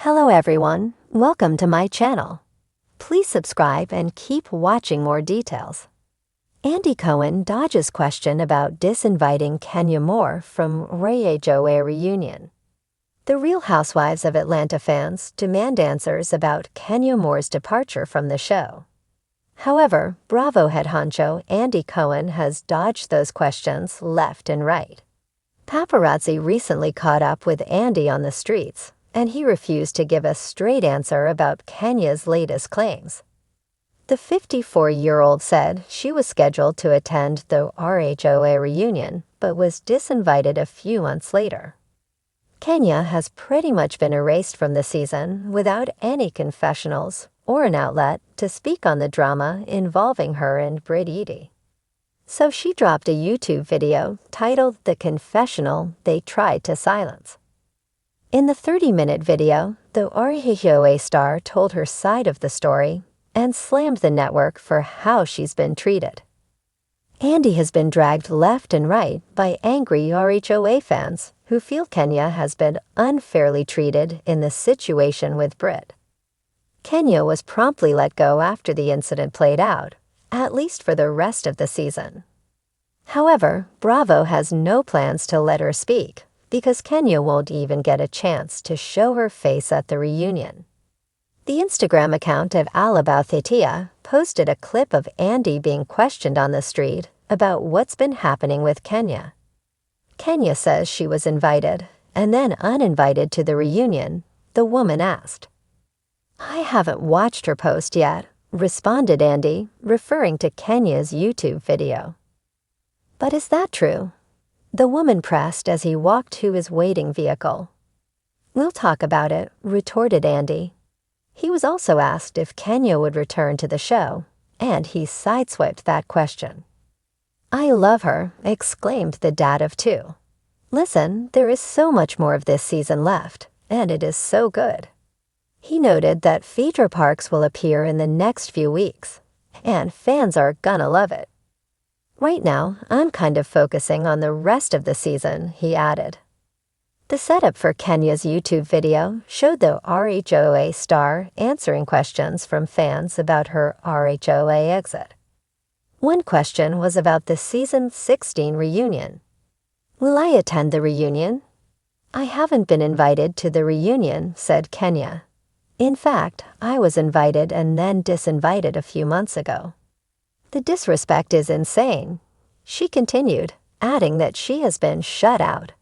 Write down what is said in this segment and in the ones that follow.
Hello everyone, welcome to my channel. Please subscribe and keep watching more details. Andy Cohen dodges question about disinviting Kenya Moore from Awry reunion. The Real Housewives of Atlanta fans demand answers about Kenya Moore's departure from the show. However, Bravo head honcho Andy Cohen has dodged those questions left and right. Paparazzi recently caught up with Andy on the streets, and he refused to give a straight answer about Kenya's latest claims. The 54-year-old said she was scheduled to attend the RHOA reunion, but was disinvited a few months later. Kenya has pretty much been erased from the season without any confessionals or an outlet to speak on the drama involving her and Britt Eady. So she dropped a YouTube video titled "The Confessional They Tried to Silence." In the 30-minute video, the RHOA star told her side of the story and slammed the network for how she's been treated. Andy has been dragged left and right by angry RHOA fans who feel Kenya has been unfairly treated in the situation with Britt. Kenya was promptly let go after the incident played out, at least for the rest of the season. However, Bravo has no plans to let her speak, because Kenya won't even get a chance to show her face at the reunion. The Instagram account of Alabathetia posted a clip of Andy being questioned on the street about what's been happening with Kenya. Kenya says she was invited and then uninvited to the reunion, the woman asked. "I haven't watched her post yet," responded Andy, referring to Kenya's YouTube video. "But is that true?" the woman pressed as he walked to his waiting vehicle. "We'll talk about it," retorted Andy. He was also asked if Kenya would return to the show, and he sideswiped that question. "I love her," exclaimed the dad of two. "Listen, there is so much more of this season left, and it is so good." He noted that Phaedra Parks will appear in the next few weeks, and fans are gonna love it. "Right now, I'm kind of focusing on the rest of the season," he added. The setup for Kenya's YouTube video showed the RHOA star answering questions from fans about her RHOA exit. One question was about the season 16 reunion. "Will I attend the reunion?" "I haven't been invited to the reunion," said Kenya. "In fact, I was invited and then disinvited a few months ago." "The disrespect is insane," she continued, adding that she has been shut out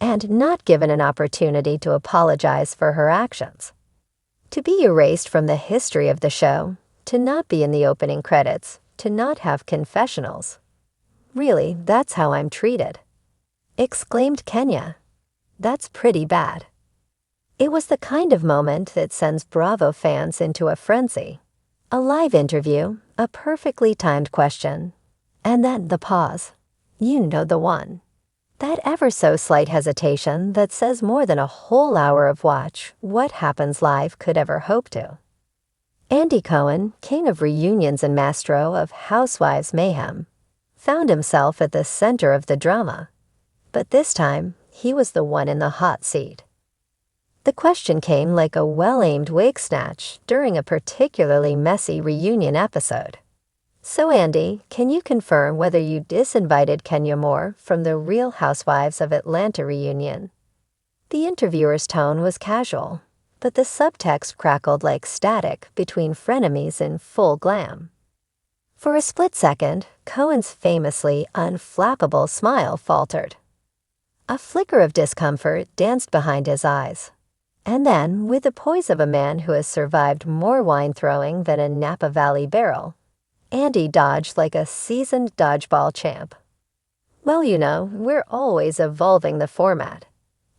and not given an opportunity to apologize for her actions. To be erased from the history of the show, to not be in the opening credits, to not have confessionals. "Really, that's how I'm treated," exclaimed Kenya. "That's pretty bad." It was the kind of moment that sends Bravo fans into a frenzy. A live interview, a perfectly timed question, and then the pause. You know the one. That ever so slight hesitation that says more than a whole hour of watch What Happens Live could ever hope to. Andy Cohen, king of reunions and maestro of Housewives mayhem, found himself at the center of the drama. But this time, he was the one in the hot seat. The question came like a well-aimed wig snatch during a particularly messy reunion episode. "So Andy, can you confirm whether you disinvited Kenya Moore from the Real Housewives of Atlanta reunion?" The interviewer's tone was casual, but the subtext crackled like static between frenemies in full glam. For a split second, Cohen's famously unflappable smile faltered. A flicker of discomfort danced behind his eyes. And then, with the poise of a man who has survived more wine throwing than a Napa Valley barrel, Andy dodged like a seasoned dodgeball champ. "Well, you know, we're always evolving the format,"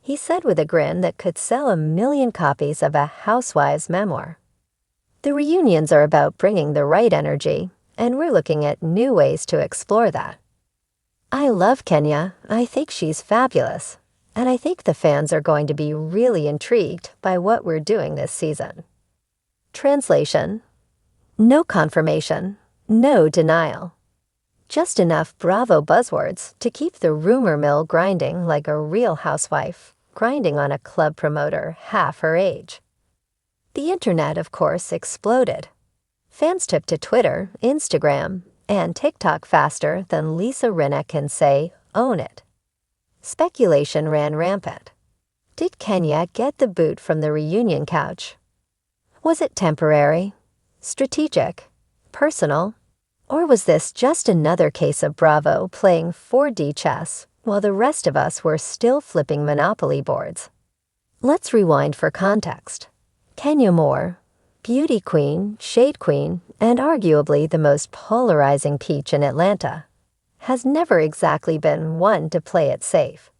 he said with a grin that could sell 1,000,000 copies of a Housewives memoir. "The reunions are about bringing the right energy, and we're looking at new ways to explore that. I love Kenya. I think she's fabulous. And I think the fans are going to be really intrigued by what we're doing this season." Translation: no confirmation, no denial. Just enough Bravo buzzwords to keep the rumor mill grinding like a real housewife, grinding on a club promoter half her age. The internet, of course, exploded. Fans took to Twitter, Instagram, and TikTok faster than Lisa Rinna can say, "Own it." Speculation ran rampant. Did Kenya get the boot from the reunion couch? Was it temporary, strategic, personal, or was this just another case of Bravo playing 4D chess while the rest of us were still flipping Monopoly boards? Let's rewind for context. Kenya Moore, beauty queen, shade queen, and arguably the most polarizing peach in Atlanta, has never exactly been one to play it safe.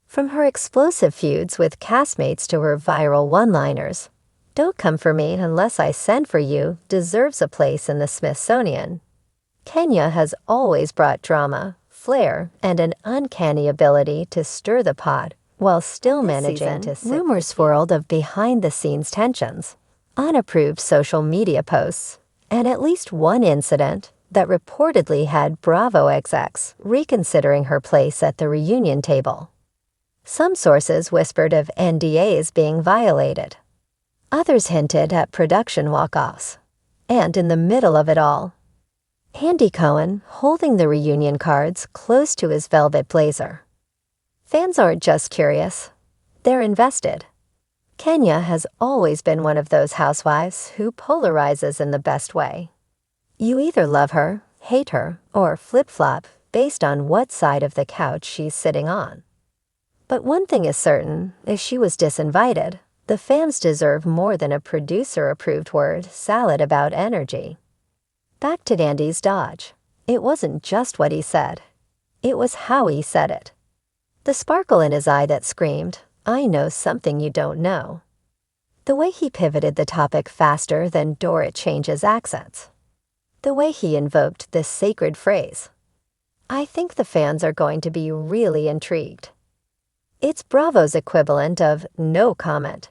From her explosive feuds with castmates to her viral one-liners, "Don't come for me unless I send for you" deserves a place in the Smithsonian. Kenya has always brought drama, flair, and an uncanny ability to stir the pot while still managing to sit. Rumors swirled of behind-the-scenes tensions, unapproved social media posts, and at least one incident that reportedly had Bravo execs reconsidering her place at the reunion table. Some sources whispered of NDAs being violated. Others hinted at production walk-offs. And in the middle of it all, Andy Cohen holding the reunion cards close to his velvet blazer. Fans aren't just curious, they're invested. Kenya has always been one of those housewives who polarizes in the best way. You either love her, hate her, or flip-flop based on what side of the couch she's sitting on. But one thing is certain, if she was disinvited, the fans deserve more than a producer-approved word salad about energy. Back to Andy's dodge. It wasn't just what he said. It was how he said it. The sparkle in his eye that screamed, "I know something you don't know." The way he pivoted the topic faster than Dorrit changes accents. The way he invoked this sacred phrase. I think the fans are going to be really intrigued. It's Bravo's equivalent of no comment.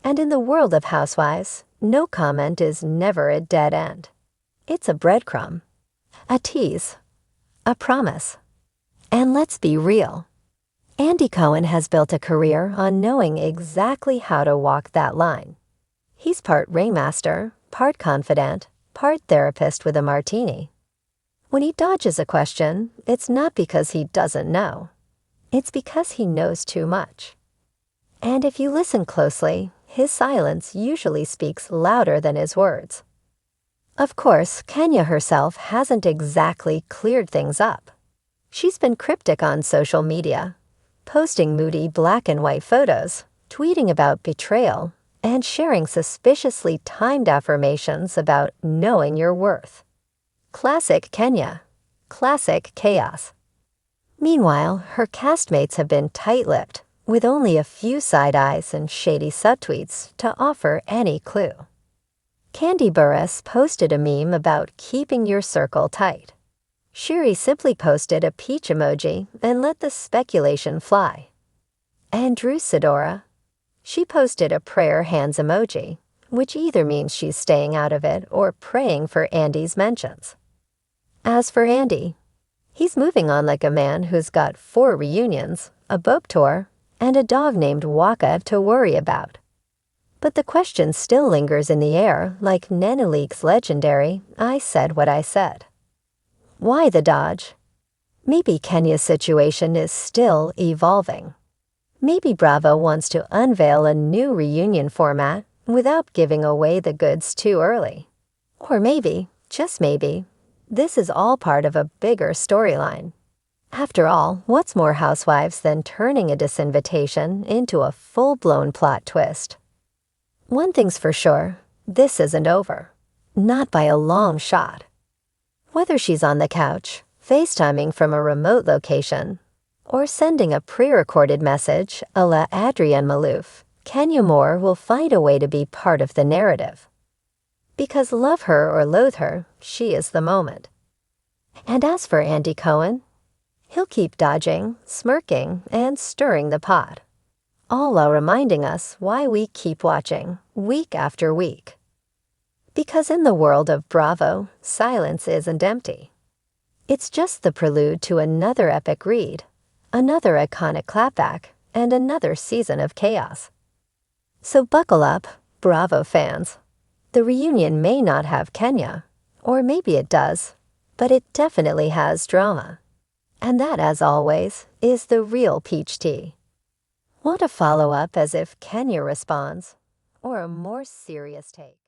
And in the world of housewives, no comment is never a dead end. It's a breadcrumb, a tease, a promise. And let's be real. Andy Cohen has built a career on knowing exactly how to walk that line. He's part ringmaster, part confidant, part therapist with a martini. When he dodges a question, it's not because he doesn't know. It's because he knows too much. And if you listen closely, his silence usually speaks louder than his words. Of course, Kenya herself hasn't exactly cleared things up. She's been cryptic on social media, posting moody black and white photos, tweeting about betrayal, and sharing suspiciously timed affirmations about knowing your worth. Classic Kenya. Classic chaos. Meanwhile, her castmates have been tight-lipped, with only a few side eyes and shady subtweets to offer any clue. Candy Burris posted a meme about keeping your circle tight. Shiri simply posted a peach emoji and let the speculation fly. And Drew Sidora, she posted a prayer hands emoji, which either means she's staying out of it or praying for Andy's mentions. As for Andy, he's moving on like a man who's got 4 reunions, a boat tour, and a dog named Waka to worry about. But the question still lingers in the air like Neneleek's legendary, "I said what I said." Why the dodge? Maybe Kenya's situation is still evolving. Maybe Bravo wants to unveil a new reunion format without giving away the goods too early. Or maybe, just maybe, this is all part of a bigger storyline. After all, what's more housewives than turning a disinvitation into a full-blown plot twist? One thing's for sure, this isn't over. Not by a long shot. Whether she's on the couch, FaceTiming from a remote location, or sending a pre-recorded message a la Adrienne Maloof, Kenya Moore will find a way to be part of the narrative. Because love her or loathe her, she is the moment. And as for Andy Cohen, he'll keep dodging, smirking, and stirring the pot, all while reminding us why we keep watching, week after week. Because in the world of Bravo, silence isn't empty. It's just the prelude to another epic read, another iconic clapback, and another season of chaos. So buckle up, Bravo fans, the reunion may not have Kenya, or maybe it does, but it definitely has drama. And that, as always, is the real peach tea. Want a follow-up as if Kenya responds, or a more serious take?